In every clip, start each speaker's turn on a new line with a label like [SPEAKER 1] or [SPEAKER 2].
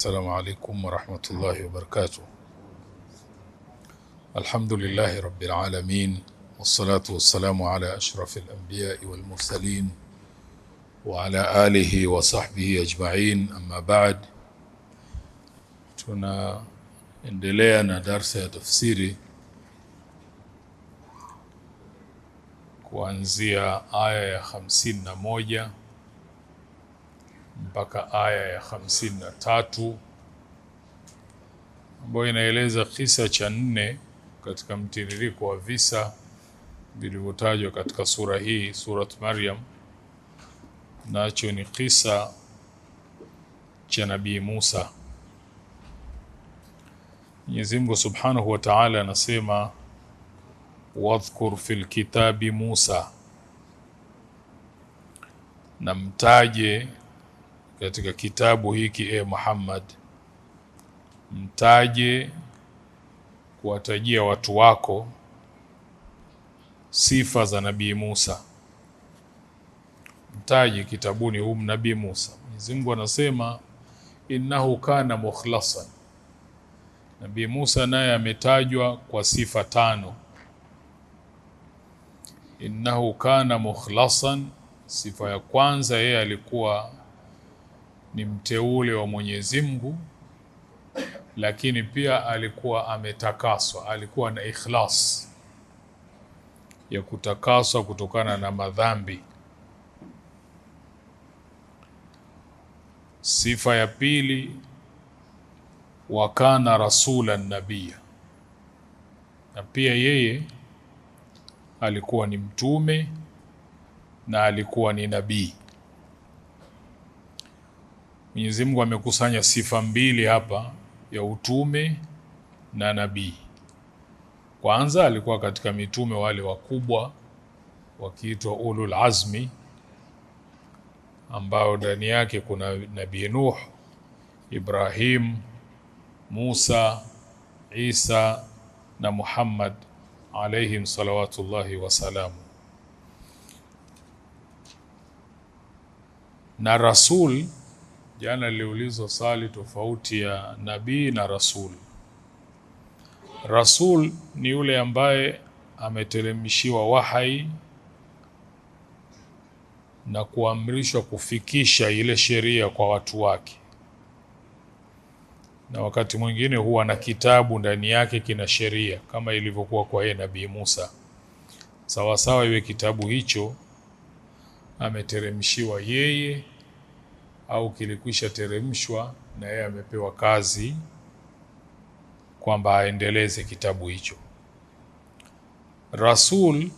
[SPEAKER 1] السلام عليكم ورحمة الله وبركاته. الحمد لله رب العالمين، والصلاة والسلام على أشرف الأنبياء والمرسلين وعلى آله وصحبه أجمعين. أما بعد، tunaendelea na darsa ya tafsiri kuanzia aya ya 51 mpaka aya ya 53, ambayo inaeleza kisa cha 4 katika mtiririko wa visa vilivyotajwa katika sura hii, Surat Maryam. Nacho ni kisa cha Nabii Musa. Mwenyezi Mungu Subhanahu wa Ta'ala anasema, wadhkur fil kitabi Musa, na mtaje katika kitabu hiki Muhammad, mtaje kuwatajia watu wako sifa za Nabii Musa. Mtaje kitabuni Nabii Musa. Mwenyezi Mungu anasema innahu kana mukhlasan. Nabii Musa naye ametajwa kwa sifa 5. Innahu kana mukhlasan, sifa ya kwanza, yeye alikuwa ni mteule wa Mwenyezi Mungu, lakini pia alikuwa ametakaswa, alikuwa na ikhlas ya kutakaswa kutokana na madhambi. Sifa ya pili, wa kana rasulan nabiyya, na pia yeye alikuwa ni mtume na alikuwa ni nabii. Mwenyezi Mungu amekusanya sifa 2 hapa, ya utume na nabii. Kwanza alikuwa katika mitume wale wakubwa wakiitwa ulul azmi, ambao ndani yake kuna Nabii Nuh, Ibrahim, Musa, Isa na Muhammad alayhim salawatullahi wasalamu. Na rasul, jana niliulizwa swali tofauti ya nabii na rasul. Rasul ni yule ambaye ameteremshiwa wahai na kuamrishwa kufikisha ile sheria kwa watu wake, na wakati mwingine huwa na kitabu ndani yake kina sheria, kama ilivyokuwa kwa yeye Nabii Musa. Sawa sawa, iwe kitabu hicho ameteremshiwa yeye au kilikwisha teremshwa na yeye amepewa kazi kwamba aendeleze kitabu hicho. Rasul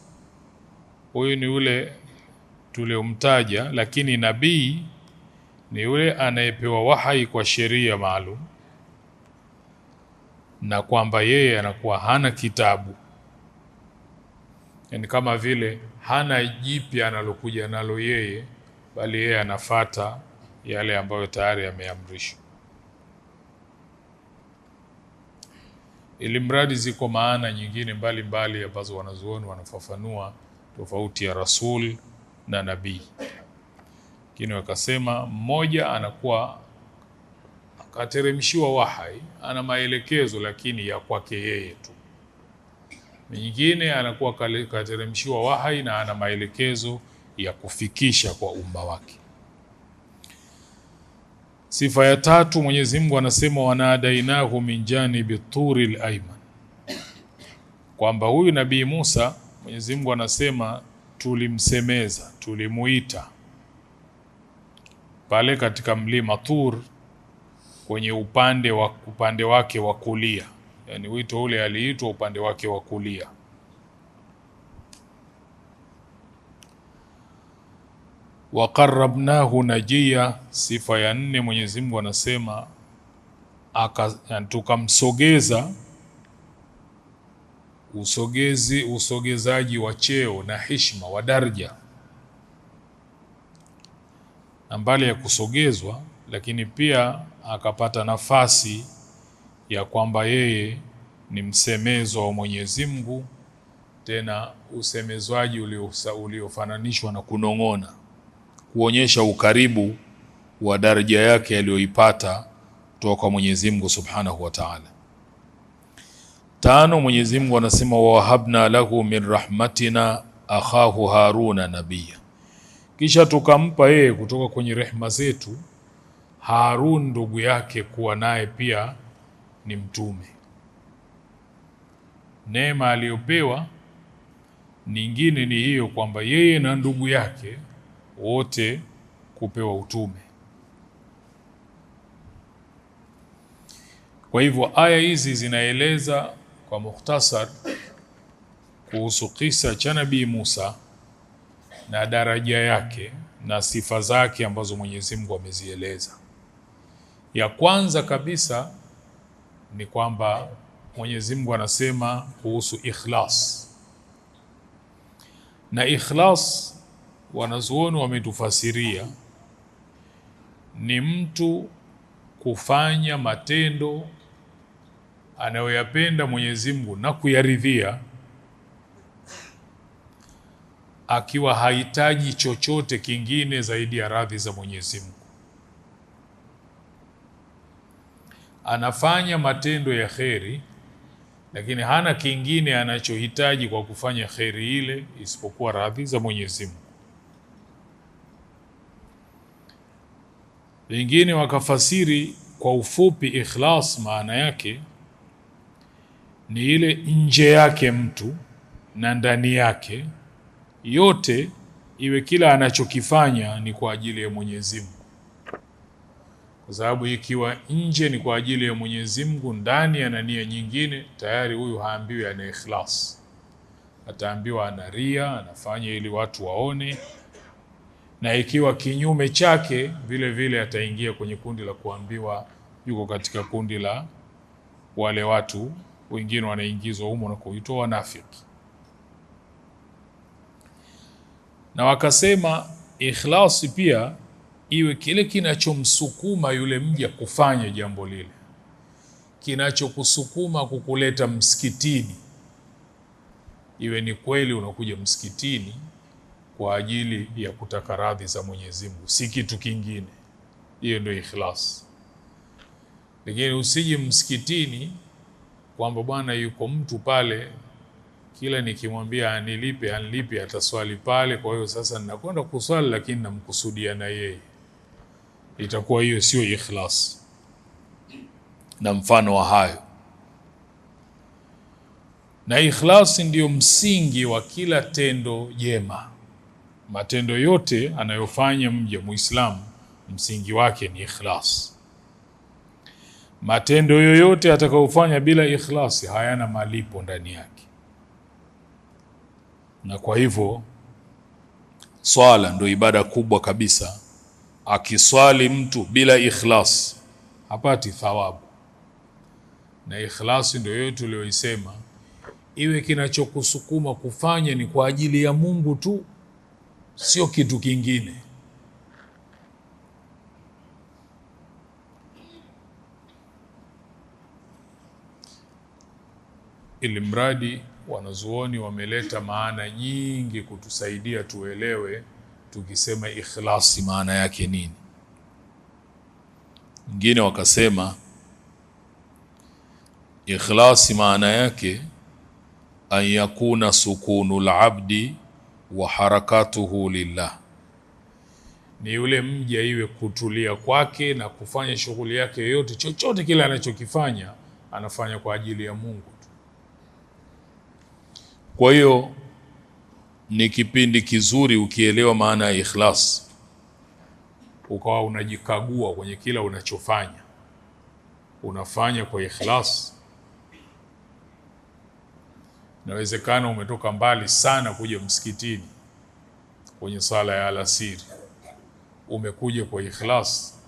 [SPEAKER 1] huyu ni yule tuliomtaja, lakini nabii ni yule anayepewa wahai kwa sheria maalum, na kwamba yeye anakuwa hana kitabu, yani kama vile hana jipya analokuja nalo yeye, bali yeye anafata yale ambayo tayari yameamrishwa. Ili mradi ziko maana nyingine mbalimbali ambazo wanazuoni wanafafanua tofauti ya rasul na nabii. Lakini wakasema mmoja anakuwa akateremshiwa wahai, ana maelekezo lakini ya kwake yeye tu. Mwingine anakuwa kateremshiwa wahai na ana maelekezo ya kufikisha kwa umma wake. Sifa ya 3, Mwenyezi Mungu anasema wanadainahu min janibi turil ayman, kwamba huyu Nabii Musa Mwenyezi Mungu anasema tulimsemeza, tulimuita pale katika mlima Tur, kwenye upande wake wa kulia, yani wito ule aliitwa upande wake wa kulia. Wa qarrabnahu najiya, sifa ya 4, Mwenyezi Mungu anasema tukamsogeza, usogezaji wa cheo na heshima wa daraja, na mbali ya kusogezwa, lakini pia akapata nafasi ya kwamba yeye ni msemezo wa Mwenyezi Mungu, tena usemezwaji uliofananishwa na kunong'ona, kuonyesha ukaribu wa daraja yake aliyoipata kutoka kwa Mwenyezi Mungu Subhanahu wa Ta'ala. 5, Mwenyezi Mungu anasema wa wahabna lahu min rahmatina akhahu Haruna nabiyya, kisha tukampa yeye kutoka kwenye rehema zetu Harun ndugu yake kuwa naye pia ni mtume. Neema aliyopewa nyingine ni hiyo, kwamba yeye na ndugu yake wote kupewa utume. Kwa hivyo aya hizi zinaeleza kwa mukhtasar kuhusu kisa cha Nabii Musa na daraja yake na sifa zake ambazo Mwenyezi Mungu amezieleza. Ya kwanza kabisa ni kwamba Mwenyezi Mungu anasema kuhusu ikhlas. Na ikhlas wanazuoni wametufasiria ni mtu kufanya matendo anayoyapenda Mwenyezi Mungu na kuyaridhia akiwa hahitaji chochote kingine zaidi ya radhi za Mwenyezi Mungu. Anafanya matendo ya kheri, lakini hana kingine anachohitaji kwa kufanya kheri ile isipokuwa radhi za Mwenyezi Mungu. Wengine wakafasiri kwa ufupi ikhlas, maana yake ni ile nje yake mtu na ndani yake yote iwe kila anachokifanya ni kwa ajili ya Mwenyezi Mungu. Kwa sababu ikiwa nje ni kwa ajili ya Mwenyezi Mungu, ndani ana nia nyingine, tayari huyu haambiwi ana ikhlas. Ataambiwa ana ria, anafanya ili watu waone. Na ikiwa kinyume chake, vile vile ataingia kwenye kundi la kuambiwa yuko katika kundi la wale watu wengine wanaingizwa humo na kuitwa wanafiki. Na wakasema ikhlasi pia iwe kile kinachomsukuma yule mja kufanya jambo lile, kinachokusukuma kukuleta msikitini, iwe ni kweli unakuja msikitini kwa ajili ya kutaka radhi za Mwenyezi Mungu, si kitu kingine. Hiyo ndio ikhlas. Lakini usije msikitini kwamba bwana yuko mtu pale, kila nikimwambia anilipe ataswali pale, kwa hiyo sasa ninakwenda kuswali lakini namkusudia na yeye. Itakuwa hiyo sio ikhlas. Na mfano wa hayo. Na ikhlas ndiyo msingi wa kila tendo jema. Matendo yote anayofanya mja Muislamu, msingi wake ni ikhlas. Matendo yoyote atakayofanya bila ikhlasi hayana malipo ndani yake. Na kwa hivyo swala ndio ibada kubwa kabisa. Akiswali mtu bila ikhlas hapati thawabu. Na ikhlasi ndio yote tuliyoisema, iwe kinachokusukuma kufanya ni kwa ajili ya Mungu tu, sio kitu kingine. Ili mradi wanazuoni wameleta maana nyingi kutusaidia tuelewe tukisema ikhlasi maana yake nini. Wengine wakasema ikhlasi maana yake an yakuna sukunul abdi wa harakatuhu lillah, ni yule mja iwe kutulia kwake na kufanya shughuli yake yoyote, chochote kile anachokifanya anafanya kwa ajili ya Mungu tu. Kwa hiyo ni kipindi kizuri ukielewa maana ya ikhlas, ukawa unajikagua kwenye kila unachofanya, unafanya kwa ikhlas. Inawezekana umetoka mbali sana kuja msikitini kwenye sala ya alasiri, umekuja kwa ikhlas.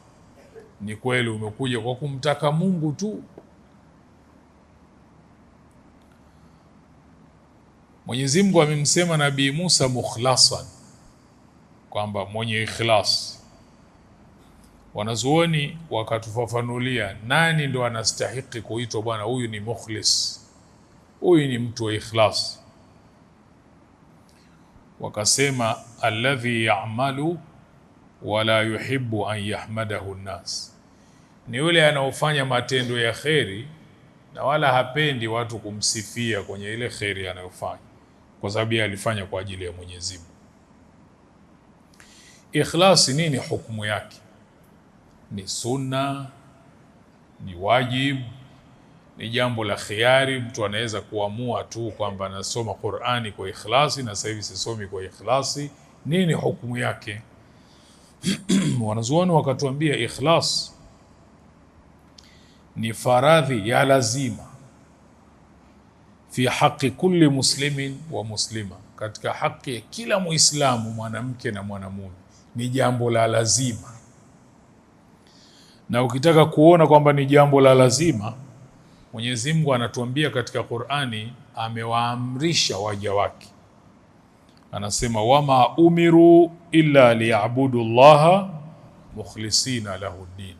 [SPEAKER 1] Ni kweli umekuja kwa kumtaka Mungu tu. Mwenyezi Mungu amemsema Nabii Musa mukhlasan, kwamba mwenye ikhlas. Wanazuoni wakatufafanulia nani ndo anastahiki kuitwa bwana huyu ni mukhlis, huyu ni mtu wa ikhlas. Wakasema alladhi ya'malu wala yuhibbu an yahmadahu an-nas, ni yule anaofanya matendo ya kheri na wala hapendi watu kumsifia kwenye ile kheri anayofanya, kwa sababu yeye alifanya kwa ajili ya Mwenyezi Mungu. Ikhlasi nini hukumu yake? Ni sunna, ni wajibu, ni jambo la khiari? Mtu anaweza kuamua tu kwamba anasoma Qur'ani kwa ikhlasi na sasa hivi sisomi kwa ikhlasi. Nini hukumu yake? Wanazuoni wakatuambia ikhlas ni faradhi ya lazima fi haqi kulli muslimin wa muslima, katika haki ya kila Muislamu, mwanamke na mwanamume, ni jambo la lazima. Na ukitaka kuona kwamba ni jambo la lazima, Mwenyezi Mungu anatuambia katika Qur'ani, amewaamrisha waja wake, anasema wama umiru illa liyabudu llaha mukhlisina lahu din.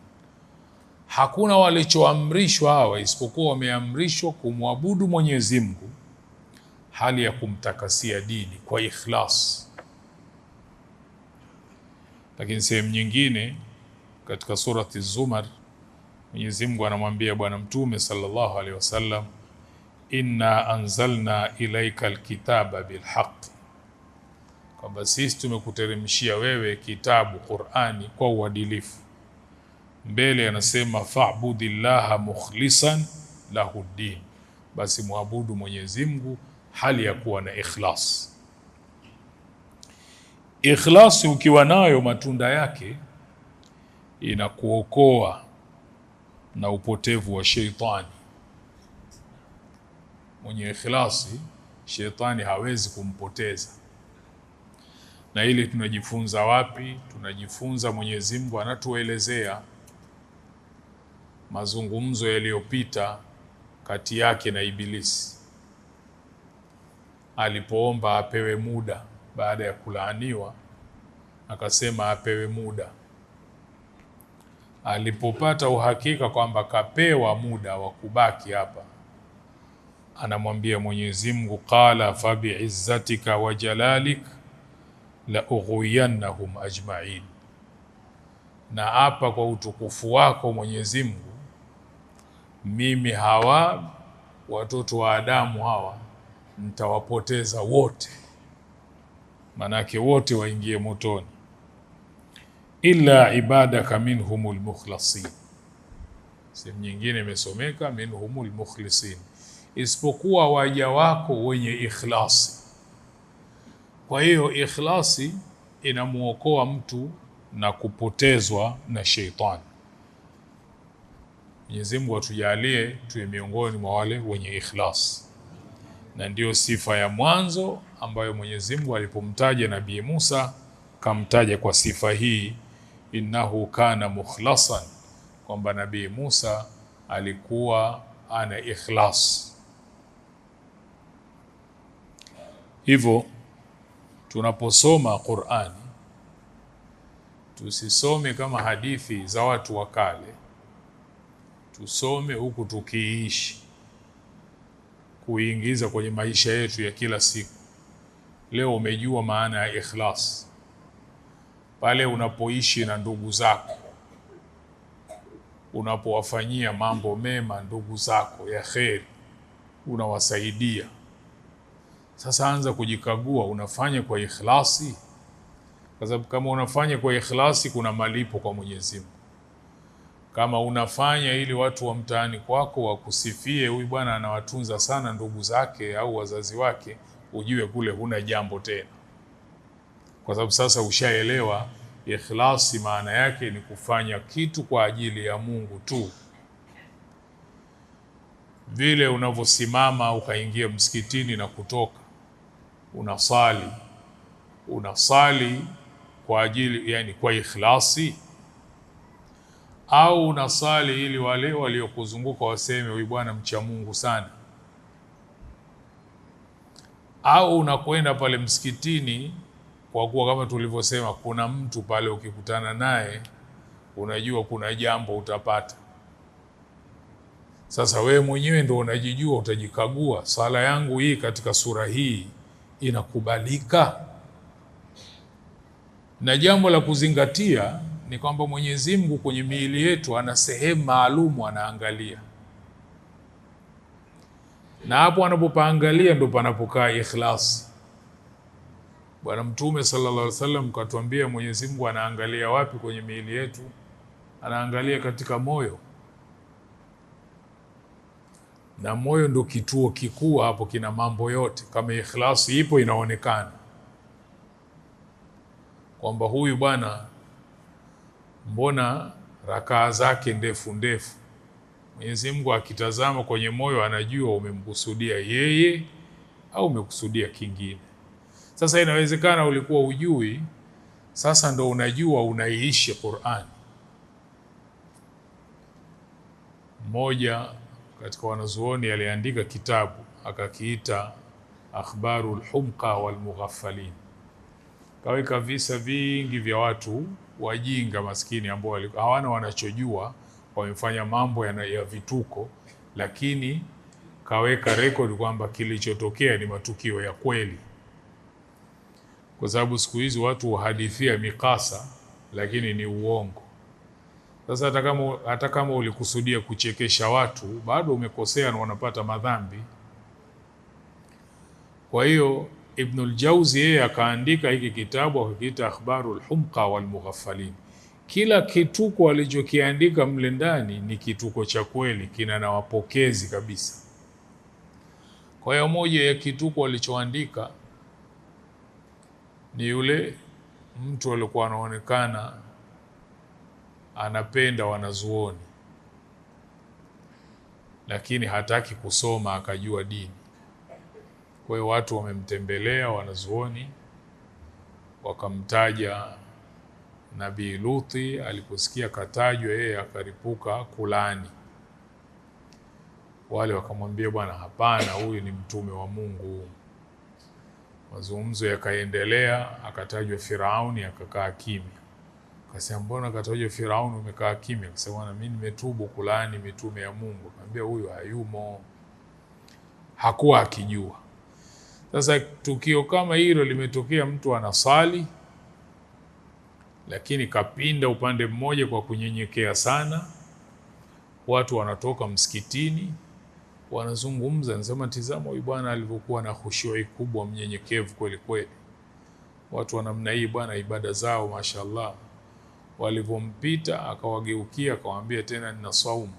[SPEAKER 1] Hakuna walichoamrishwa hawa isipokuwa wameamrishwa kumwabudu Mwenyezi Mungu hali ya kumtakasia dini kwa ikhlas. Lakini sehemu nyingine katika surati Zumar, Mwenyezi Mungu anamwambia Bwana Mtume sallallahu alaihi wasallam, inna anzalna ilaika alkitaba bilhaq, kwamba sisi tumekuteremshia wewe kitabu Qur'ani kwa uadilifu. Mbele anasema fa'budillaha mukhlisan lahu din, basi muabudu Mwenyezi Mungu hali ya kuwa na ikhlas. Ikhlasi ukiwa nayo, matunda yake inakuokoa na upotevu wa sheitani. Mwenye ikhlasi sheitani hawezi kumpoteza. Na ili tunajifunza wapi? Tunajifunza, Mwenyezi Mungu anatuelezea mazungumzo yaliyopita kati yake na Ibilisi alipoomba apewe muda baada ya kulaaniwa, akasema apewe muda. Alipopata uhakika kwamba kapewa muda wa kubaki hapa, anamwambia Mwenyezi Mungu, qala fa bi'izzatika wa jalalik la ughwiyannahum ajma'in, na hapa kwa utukufu wako Mwenyezi Mungu, mimi hawa watoto wa Adamu hawa nitawapoteza wote, manake wote waingie motoni, illa ibadaka minhumul mukhlasin. Sehemu nyingine imesomeka minhumul mukhlisin, isipokuwa waja wako wenye ikhlasi. Kwa hiyo ikhlasi inamuokoa mtu na kupotezwa na sheitani. Mwenyezi Mungu atujalie tuwe miongoni mwa wale wenye ikhlasi. Na ndiyo sifa ya mwanzo ambayo Mwenyezi Mungu alipomtaja Nabii Musa kamtaja kwa sifa hii, innahu kana mukhlasan, kwamba Nabii Musa alikuwa ana ikhlas. Hivyo tunaposoma Qur'ani tusisome kama hadithi za watu wa kale, tusome huku tukiishi, kuingiza kwenye maisha yetu ya kila siku. Leo umejua maana ya ikhlas pale unapoishi na ndugu zako, unapowafanyia mambo mema ndugu zako ya kheri, unawasaidia. Sasa anza kujikagua, unafanya kwa ikhlasi? Kwa sababu kama unafanya kwa ikhlasi, kuna malipo kwa Mwenyezi Mungu. Kama unafanya ili watu wa mtaani kwako wakusifie, huyu bwana anawatunza sana ndugu zake au wazazi wake, ujue kule huna jambo tena, kwa sababu sasa ushaelewa ikhlasi maana yake ni kufanya kitu kwa ajili ya Mungu tu. Vile unavyosimama ukaingia msikitini na kutoka, unasali kwa ajili, yani kwa ikhlasi, au unasali ili wale waliokuzunguka waseme huyu bwana mcha Mungu sana, au unakwenda pale msikitini kwa kuwa kama tulivyosema kuna mtu pale ukikutana naye unajua kuna jambo utapata. Sasa wewe mwenyewe ndio unajijua, utajikagua, sala yangu hii katika sura hii inakubalika? Na jambo la kuzingatia ni kwamba Mwenyezi Mungu kwenye miili yetu ana sehemu maalum anaangalia, na hapo anapopaangalia ndo panapokaa ikhlas. Bwana Mtume sallallahu alaihi wasallam katuambia Mwenyezi Mungu anaangalia wapi kwenye miili yetu? Anaangalia katika moyo, na moyo ndo kituo kikuu, hapo kina mambo yote. Kama ikhlasi ipo inaonekana kwamba huyu bwana mbona rakaa zake ndefu ndefu. Mwenyezi Mungu akitazama kwenye moyo anajua umemkusudia yeye au umekusudia kingine. Sasa inawezekana ulikuwa ujui, sasa ndo unajua, unaiishi Qur'an. Mmoja katika wanazuoni aliandika kitabu akakiita Akhbarul Humqa wal Mughaffalin. Kaweka visa vingi vya watu wajinga maskini ambao hawana wanachojua, wamefanya mambo ya vituko, lakini kaweka rekodi kwamba kilichotokea ni matukio ya kweli. Kwa sababu siku hizi watu wahadithia mikasa lakini ni uongo. Sasa hata kama ulikusudia kuchekesha watu, bado umekosea na unapata madhambi. Kwa hiyo Ibnul Jauzi yeye akaandika hiki kitabu akakiita Akhbarul Humqa wal Mughaffalin. Kila kituko alichokiandika mle ndani ni kituko cha kweli, kina na wapokezi kabisa. Kwa hiyo moja ya kituko alichoandika ni yule mtu alikuwa anaonekana anapenda wanazuoni, lakini hataki kusoma akajua dini. Kwa hiyo watu wamemtembelea wanazuoni, wakamtaja Nabii Luthi. Aliposikia katajwa, yeye akaripuka kulani. Wale wakamwambia, bwana hapana, huyu ni mtume wa Mungu. Mazungumzo yakaendelea, akatajwa Firauni, akakaa kimya. Akasema, mbona katajwa Firauni umekaa kimya? Akasema, na mimi nimetubu kulani mitume ya Mungu. Akamwambia, huyu hayumo. Hakuwa akijua. Sasa tukio kama hilo limetokea, mtu anasali lakini kapinda upande mmoja kwa kunyenyekea sana. Watu wanatoka msikitini wanazungumza, nasema tizama huyu bwana alivyokuwa na khushui kubwa, mnyenyekevu kweli kweli. Watu wa namna hii bwana, ibada zao mashallah. Walivyompita akawageukia akawaambia, tena nina saumu,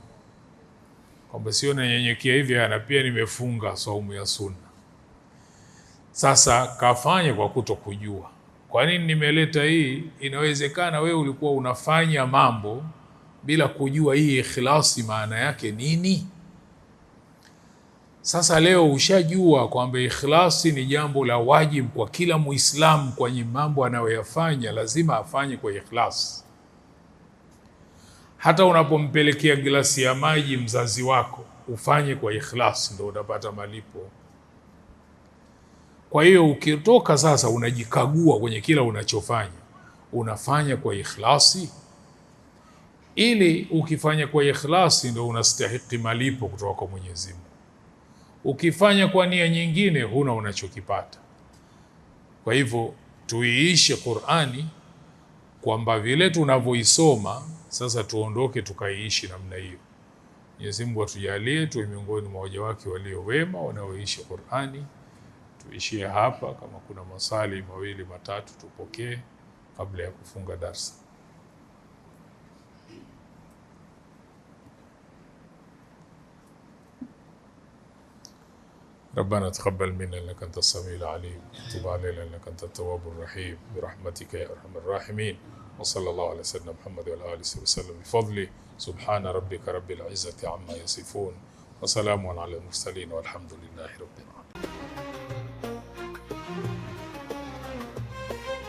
[SPEAKER 1] kwamba sio nanyenyekea hivi, na pia nimefunga saumu ya sunna. Sasa kafanya kwa kutokujua. Kwa nini nimeleta hii? Inawezekana wewe ulikuwa unafanya mambo bila kujua hii ikhlasi maana yake nini. Sasa leo ushajua kwamba ikhlasi ni jambo la wajibu kwa kila Muislamu. Kwenye mambo anayoyafanya lazima afanye kwa ikhlasi. Hata unapompelekea glasi ya maji mzazi wako, ufanye kwa ikhlasi, ndio utapata malipo. Kwa hiyo ukitoka sasa unajikagua kwenye kila unachofanya, unafanya kwa ikhlasi, ili ukifanya kwa ikhlasi ndio unastahili malipo kutoka kwa Mwenyezi Mungu. Ukifanya kwa nia nyingine huna unachokipata. Kwa hivyo tuiishe Qur'ani kwamba vile tunavyoisoma sasa tuondoke tukaiishi namna hiyo. Mwenyezi Mungu atujalie tuwe miongoni mwa waja wake walio wema wanaoishi Qur'ani. Tuishie hapa. Kama kuna maswali mawili matatu tupokee kabla ya kufunga darasa. ربنا تقبل منا انك انت السميع العليم، تب علينا انك انت التواب الرحيم، برحمتك يا ارحم الراحمين. وصلى الله على سيدنا محمد وعلى اله وسلم بفضله. سبحان ربك رب العزة عما يصفون، وسلام على المرسلين، والحمد لله رب العالمين.